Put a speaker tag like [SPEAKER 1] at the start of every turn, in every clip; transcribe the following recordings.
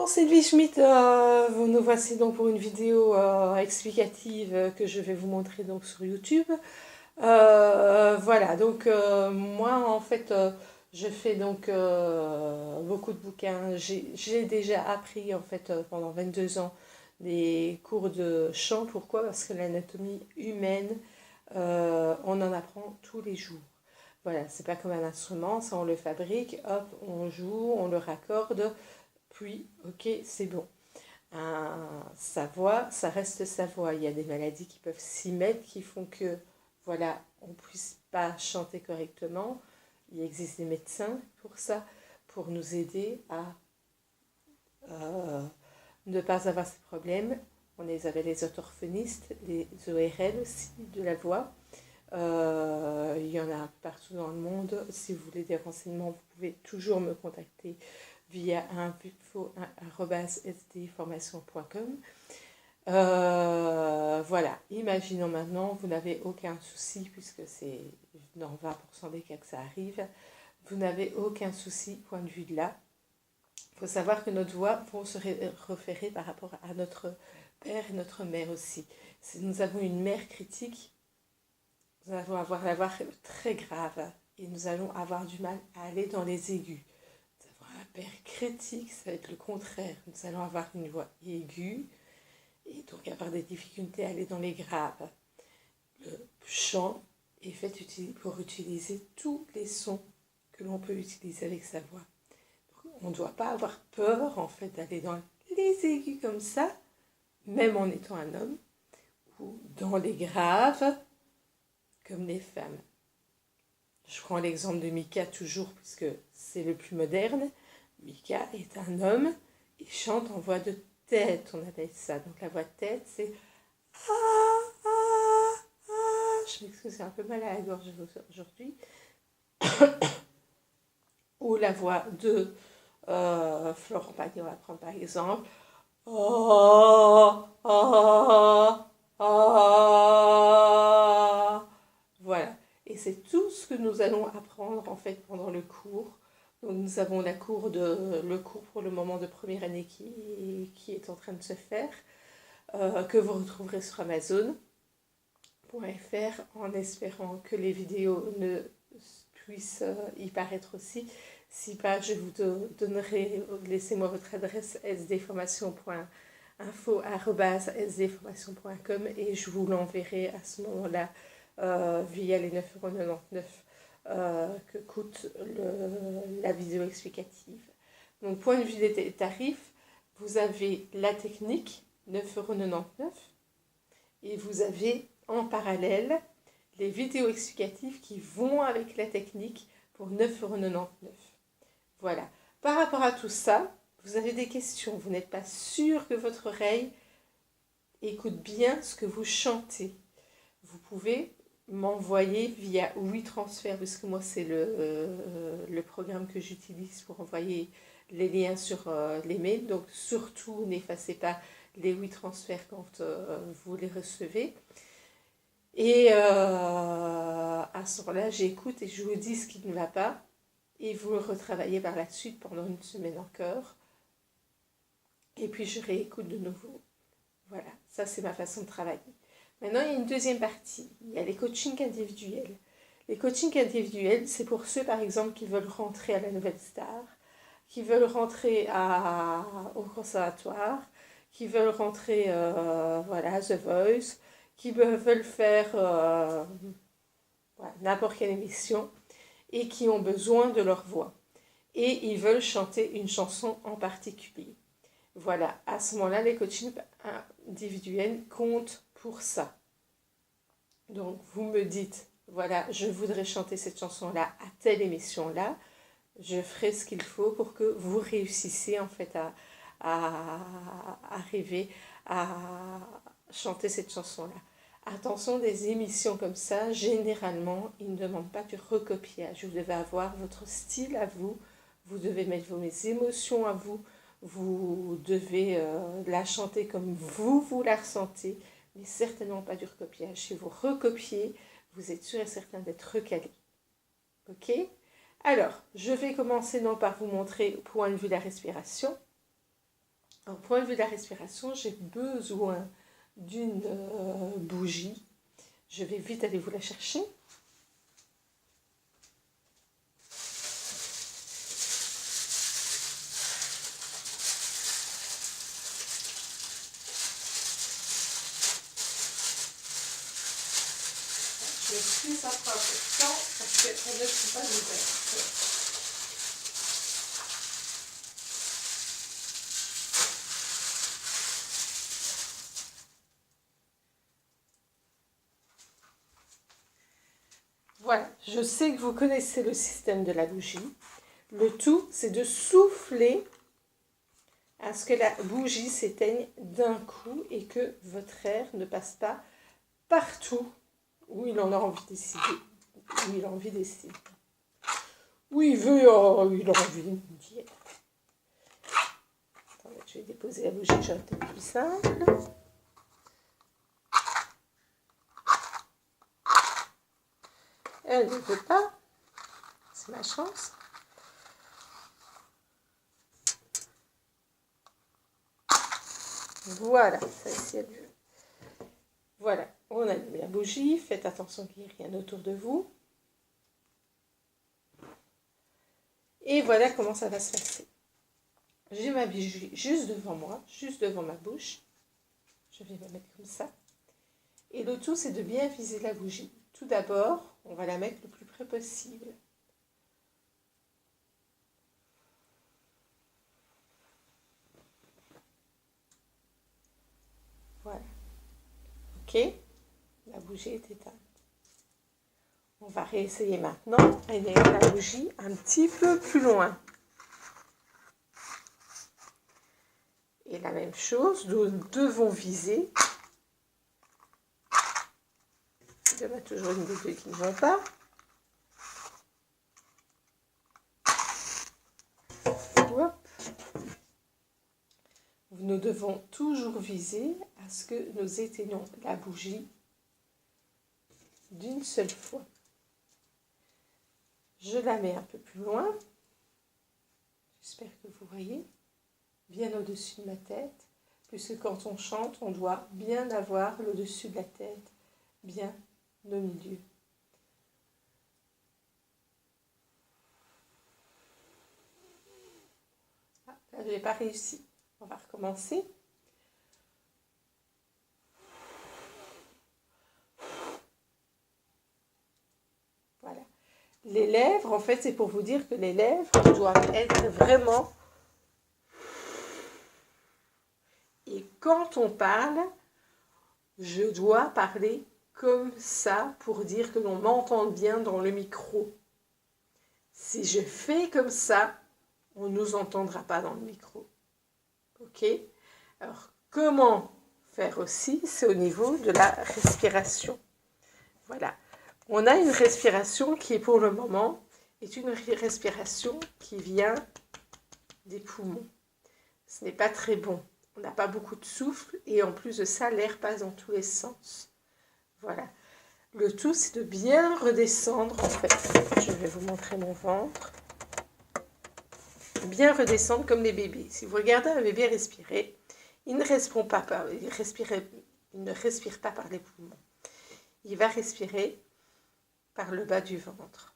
[SPEAKER 1] Sylvie Schmitt, nous voici donc pour une vidéo explicative que je vais vous montrer donc sur YouTube. Voilà, donc moi en fait je fais donc beaucoup de bouquins. J'ai déjà appris en fait pendant 22 ans des cours de chant. Pourquoi? Parce que l'anatomie humaine, on en apprend tous les jours. Voilà, c'est pas comme un instrument, ça on le fabrique, hop, on joue, on le raccorde, puis ok, c'est bon. Sa voix, ça reste sa voix. Il y a des maladies qui peuvent s'y mettre, qui font que, voilà, on ne puisse pas chanter correctement. Il existe des médecins pour ça, pour nous aider à ne pas avoir ces problèmes. On les appelle les orthophonistes, les ORL aussi de la voix. Il y en a partout dans le monde. Si vous voulez des renseignements, vous pouvez toujours me contacter via info@sdformation.com. Voilà, imaginons maintenant, vous n'avez aucun souci, puisque c'est dans 20% des cas que ça arrive, vous n'avez aucun souci point de vue de là. Il faut savoir que notre voix va se référer par rapport à notre père et notre mère aussi. Si nous avons une mère critique, nous allons avoir la voix très grave et nous allons avoir du mal à aller dans les aigus. Nous avons un père critique, ça va être le contraire. Nous allons avoir une voix aiguë et donc avoir des difficultés à aller dans les graves. Le chant est fait pour utiliser tous les sons que l'on peut utiliser avec sa voix. Donc, on ne doit pas avoir peur en fait d'aller dans les aigus comme ça, même en étant un homme, ou dans les graves, comme les femmes. Je prends l'exemple de Mika toujours, puisque c'est le plus moderne. Mika est un homme, il chante en voix de tête, on appelle ça. Donc la voix de tête, c'est ah, ah, ah. Je m'excuse, c'est un peu mal à la gorge aujourd'hui. Ou la voix de Florent Pagny, on va prendre par exemple. Oh, oh, oh. Voilà. Et c'est tout ce que nous allons apprendre en fait pendant le cours. Donc nous avons le cours pour le moment de première année qui est en train de se faire, que vous retrouverez sur Amazon.fr en espérant que les vidéos ne puissent y paraître aussi. Si pas, je vous donnerai, laissez-moi votre adresse sdformation.info@sdformation.com et je vous l'enverrai à ce moment-là via les 9,99 € que coûte la vidéo explicative. Donc, point de vue des tarifs, vous avez la technique, 9,99 € et vous avez en parallèle les vidéos explicatives qui vont avec la technique pour 9,99 €. Voilà. Par rapport à tout ça, vous avez des questions. Vous n'êtes pas sûr que votre oreille écoute bien ce que vous chantez. Vous pouvez m'envoyer via WeTransfer, puisque moi c'est le programme que j'utilise pour envoyer les liens sur les mails. Donc surtout n'effacez pas les WeTransfer quand vous les recevez. Et à ce moment-là, j'écoute et je vous dis ce qui ne va pas. Et vous le retravaillez par la suite pendant une semaine encore. Et puis je réécoute de nouveau. Voilà, ça c'est ma façon de travailler. Maintenant, il y a une deuxième partie. Il y a les coachings individuels. Les coachings individuels, c'est pour ceux, par exemple, qui veulent rentrer à la Nouvelle Star, qui veulent rentrer au conservatoire, qui veulent rentrer voilà, The Voice, qui veulent faire voilà, n'importe quelle émission et qui ont besoin de leur voix. Et ils veulent chanter une chanson en particulier. Voilà, à ce moment-là, les coachings individuels comptent pour ça. Donc, vous me dites, voilà, je voudrais chanter cette chanson-là à telle émission-là. Je ferai ce qu'il faut pour que vous réussissiez en fait à arriver à chanter cette chanson-là. Attention, des émissions comme ça, généralement, ils ne demandent pas du recopiage. Vous devez avoir votre style à vous, vous devez mettre vos émotions à vous, vous devez la chanter comme vous la ressentez, mais certainement pas du recopiage. Si vous recopiez, vous êtes sûr et certain d'être recalé. Ok? Alors, je vais commencer non par vous montrer au point de vue de la respiration. Au point de vue de la respiration, j'ai besoin d'une bougie. Je vais vite aller vous la chercher. Je m'excuse, ça prend un peu de temps parce qu'elle ne sont pas ouvertes. Voilà, je sais que vous connaissez le système de la bougie. Le tout, c'est de souffler à ce que la bougie s'éteigne d'un coup et que votre air ne passe pas partout où il en a envie de décider. Où il a envie d'essayer. Où il veut, il a envie d'y être. Attendez, je vais déposer la bougie, j'aurais peut-être plus simple. Elle ne veut pas. C'est ma chance. Voilà, ça ici elle veut. Voilà, on allume la bougie. Faites attention qu'il n'y ait rien autour de vous. Et voilà comment ça va se passer. J'ai ma bougie juste devant moi, juste devant ma bouche. Je vais la mettre comme ça. Et le tout, c'est de bien viser la bougie. Tout d'abord, on va la mettre le plus près possible. Voilà. Ok, la bougie est éteinte. On va réessayer maintenant en ayant la bougie un petit peu plus loin. Et la même chose, nous devons viser. Il y en a toujours une des deux qui ne vont pas. Hop. Nous devons toujours viser à ce que nous éteignons la bougie d'une seule fois. Je la mets un peu plus loin. J'espère que vous voyez. Bien au-dessus de ma tête. Puisque quand on chante, on doit bien avoir le dessus de la tête, bien au milieu. Ah, là, je n'ai pas réussi. On va recommencer. Voilà. Les lèvres, en fait, c'est pour vous dire que les lèvres doivent être vraiment... Et quand on parle, je dois parler comme ça pour dire que l'on m'entende bien dans le micro. Si je fais comme ça, on ne nous entendra pas dans le micro. Ok? Alors, comment faire aussi? C'est au niveau de la respiration. Voilà. On a une respiration qui, pour le moment, est une respiration qui vient des poumons. Ce n'est pas très bon. On n'a pas beaucoup de souffle et en plus de ça, l'air passe dans tous les sens. Voilà. Le tout, c'est de bien redescendre, en fait. Je vais vous montrer mon ventre. Bien redescendre comme les bébés. Si vous regardez un bébé respirer, il ne respire pas par les poumons. Il va respirer par le bas du ventre.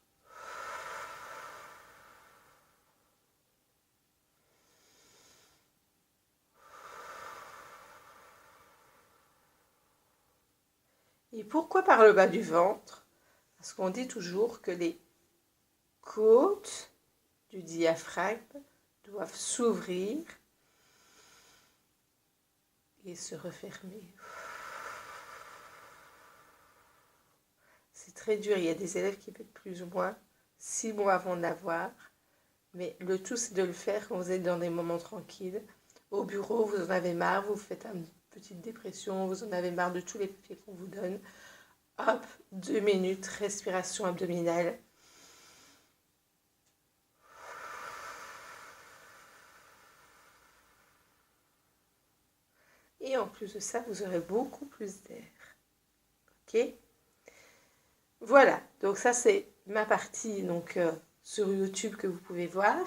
[SPEAKER 1] Et pourquoi par le bas du ventre? Parce qu'on dit toujours que les côtes du diaphragme doivent s'ouvrir et se refermer. C'est très dur. Il y a des élèves qui mettent plus ou moins 6 mois avant d'avoir. Mais le tout, c'est de le faire quand vous êtes dans des moments tranquilles. Au bureau, vous en avez marre, vous faites une petite dépression, vous en avez marre de tous les papiers qu'on vous donne. Hop, 2 minutes, respiration abdominale. Et en plus de ça, vous aurez beaucoup plus d'air. Ok? Voilà, donc ça c'est ma partie donc, sur YouTube que vous pouvez voir.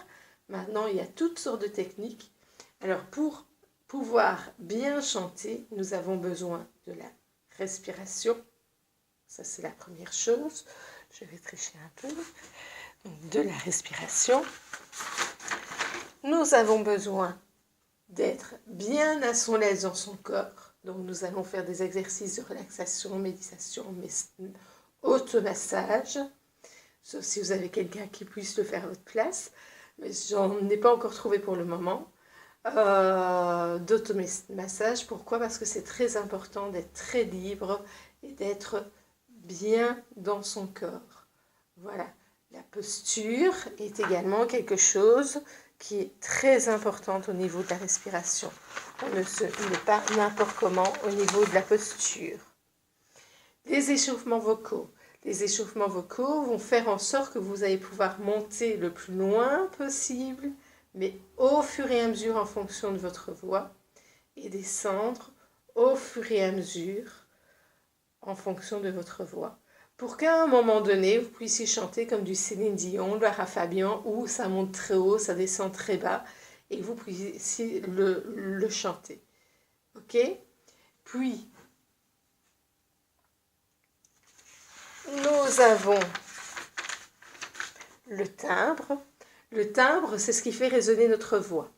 [SPEAKER 1] Maintenant, il y a toutes sortes de techniques. Alors pour pouvoir bien chanter, nous avons besoin de la respiration. Ça, c'est la première chose. Je vais tricher un peu. Donc, de la respiration. Nous avons besoin d'être bien à son aise dans son corps. Donc, nous allons faire des exercices de relaxation, méditation, automassage. Sauf si vous avez quelqu'un qui puisse le faire à votre place. Mais j'en ai pas encore trouvé pour le moment. D'automassage. Pourquoi? Parce que c'est très important d'être très libre et d'être bien dans son corps. Voilà. La posture est également quelque chose qui est très importante au niveau de la respiration. On ne se met pas n'importe comment au niveau de la posture. Les échauffements vocaux. Les échauffements vocaux vont faire en sorte que vous allez pouvoir monter le plus loin possible, mais au fur et à mesure en fonction de votre voix, et descendre au fur et à mesure en fonction de votre voix. Pour qu'à un moment donné, vous puissiez chanter comme du Céline Dion, Lara Fabian, où ça monte très haut, ça descend très bas, et vous puissiez le chanter. Ok? Puis, nous avons le timbre. Le timbre, c'est ce qui fait résonner notre voix.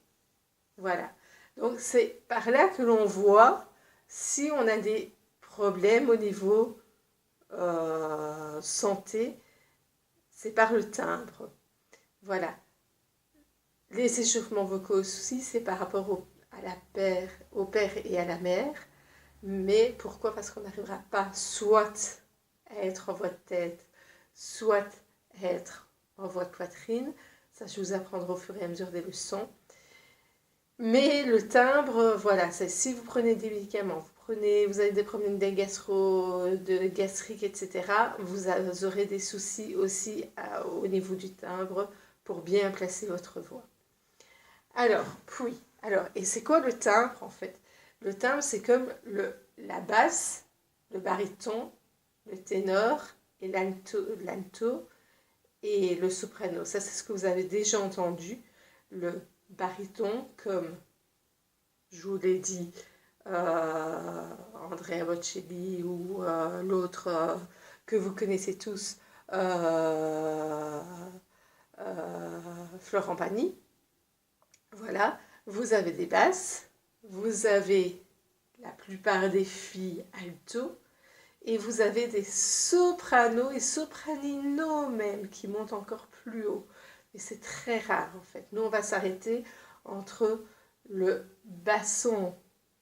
[SPEAKER 1] Voilà. Donc, c'est par là que l'on voit si on a des problèmes au niveau santé, c'est par le timbre. Voilà. Les échauffements vocaux aussi, c'est par rapport au père et à la mère. Mais pourquoi? Parce qu'on n'arrivera pas soit à être en voix de tête, soit à être en voix de poitrine. Ça, je vous apprendrai au fur et à mesure des leçons. Mais le timbre, voilà, c'est si vous prenez des médicaments, vous avez des problèmes de gastrique, etc., vous aurez des soucis aussi au niveau du timbre pour bien placer votre voix. Alors, et c'est quoi le timbre en fait? Le timbre, c'est comme la basse, le baryton, le ténor et l'alto et le soprano. Ça, c'est ce que vous avez déjà entendu. Le baryton, comme je vous l'ai dit, Andrea Bocelli ou l'autre que vous connaissez tous, Florent Pagny. Voilà, vous avez des basses, vous avez la plupart des filles alto, et vous avez des sopranos et sopraninos même qui montent encore plus haut. Et c'est très rare en fait. Nous, on va s'arrêter entre le basson,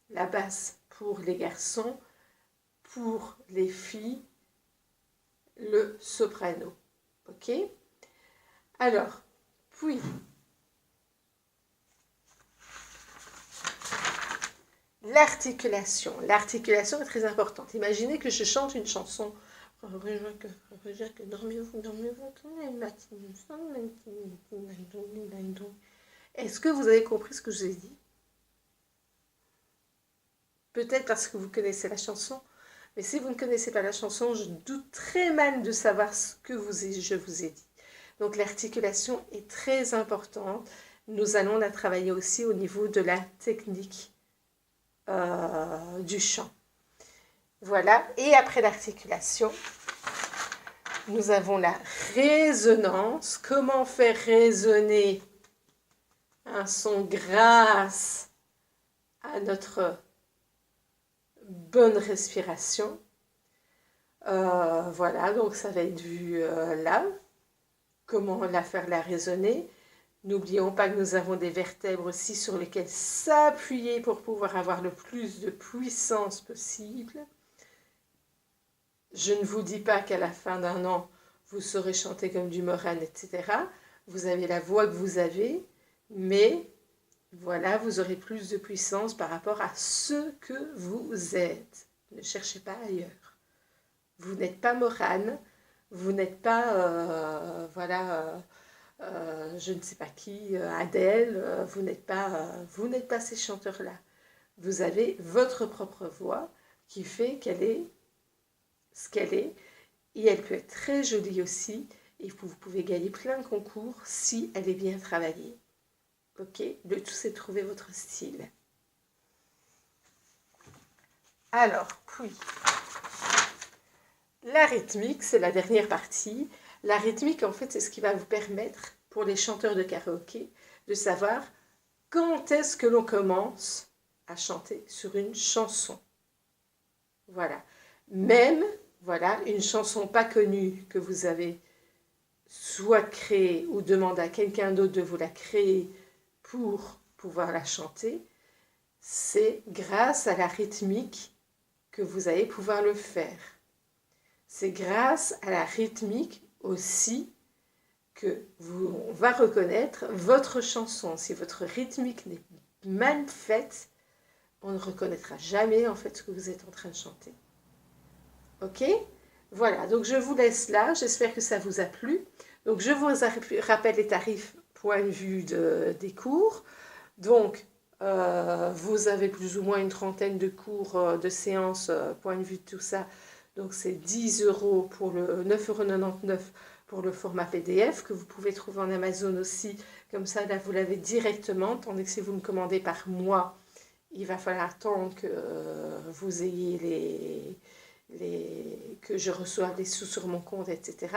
[SPEAKER 1] la basse pour les garçons, pour les filles, le soprano. Ok? Alors, puis, l'articulation. L'articulation est très importante. Imaginez que je chante une chanson. Est-ce que vous avez compris ce que je vous ai dit? Peut-être parce que vous connaissez la chanson, mais si vous ne connaissez pas la chanson, je doute très mal de savoir ce que je vous ai dit. Donc l'articulation est très importante. Nous allons la travailler aussi au niveau de la technique du chant. Voilà, et après l'articulation, nous avons la résonance. Comment faire résonner un son grâce à notre bonne respiration. Voilà, donc ça va être vu là. Comment la faire la résonner. N'oublions pas que nous avons des vertèbres aussi sur lesquelles s'appuyer pour pouvoir avoir le plus de puissance possible. Je ne vous dis pas qu'à la fin d'un an, vous saurez chanter comme du Moran, etc. Vous avez la voix que vous avez, mais voilà, vous aurez plus de puissance par rapport à ce que vous êtes. Ne cherchez pas ailleurs. Vous n'êtes pas Moran, vous n'êtes pas, je ne sais pas qui, Adèle, vous n'êtes pas ces chanteurs-là. Vous avez votre propre voix qui fait qu'elle est ce qu'elle est, et elle peut être très jolie aussi, et vous pouvez gagner plein de concours si elle est bien travaillée. Ok? Le tout, c'est de trouver votre style. Alors, puis, la rythmique, c'est la dernière partie. La rythmique, en fait, c'est ce qui va vous permettre, pour les chanteurs de karaoké, de savoir quand est-ce que l'on commence à chanter sur une chanson. Voilà. Même, voilà, une chanson pas connue que vous avez soit créée ou demandé à quelqu'un d'autre de vous la créer pour pouvoir la chanter, c'est grâce à la rythmique que vous allez pouvoir le faire. C'est grâce à la rythmique aussi que on va reconnaître votre chanson. Si votre rythmique n'est mal faite, on ne reconnaîtra jamais en fait ce que vous êtes en train de chanter. Ok? Voilà, donc je vous laisse là. J'espère que ça vous a plu. Donc je vous rappelle les tarifs point de vue des cours. Donc, vous avez plus ou moins une trentaine de cours, de séances, point de vue de tout ça. Donc, c'est 10 € pour le 9,99 € pour le format PDF que vous pouvez trouver en Amazon aussi. Comme ça, là, vous l'avez directement. Tandis que si vous me commandez par mois, il va falloir attendre que vous ayez que je reçoive les sous sur mon compte, etc.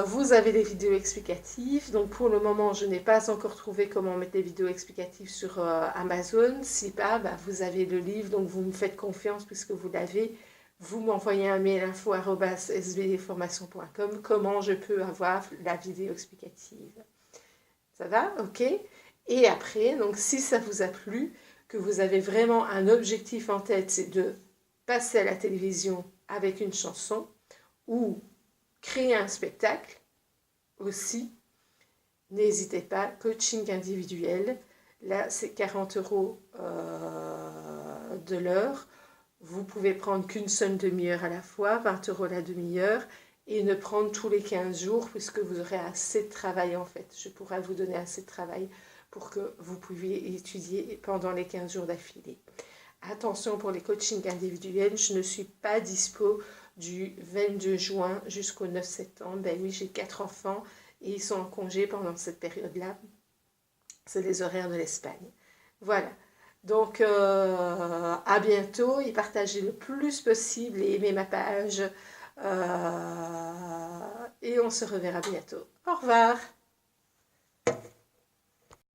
[SPEAKER 1] Vous avez des vidéos explicatives. Donc pour le moment, je n'ai pas encore trouvé comment mettre des vidéos explicatives sur Amazon. Si pas, bah, vous avez le livre, donc vous me faites confiance puisque vous l'avez. Vous m'envoyez un mail info@sbdformation.com comment je peux avoir la vidéo explicative. Ça va? Ok? Et après, donc si ça vous a plu, que vous avez vraiment un objectif en tête, c'est de passer à la télévision avec une chanson ou créer un spectacle aussi, n'hésitez pas, coaching individuel, là c'est 40 € de l'heure, vous pouvez prendre qu'une seule demi-heure à la fois, 20 € la demi-heure, et ne prendre tous les 15 jours puisque vous aurez assez de travail en fait, je pourrais vous donner assez de travail pour que vous puissiez étudier pendant les 15 jours d'affilée. Attention pour les coachings individuels, je ne suis pas dispo du 22 juin jusqu'au 9 septembre. Ben oui, j'ai 4 enfants et ils sont en congé pendant cette période-là. C'est les horaires de l'Espagne. Voilà. Donc, à bientôt et partagez le plus possible et aimez ma page. Et on se reverra bientôt. Au revoir.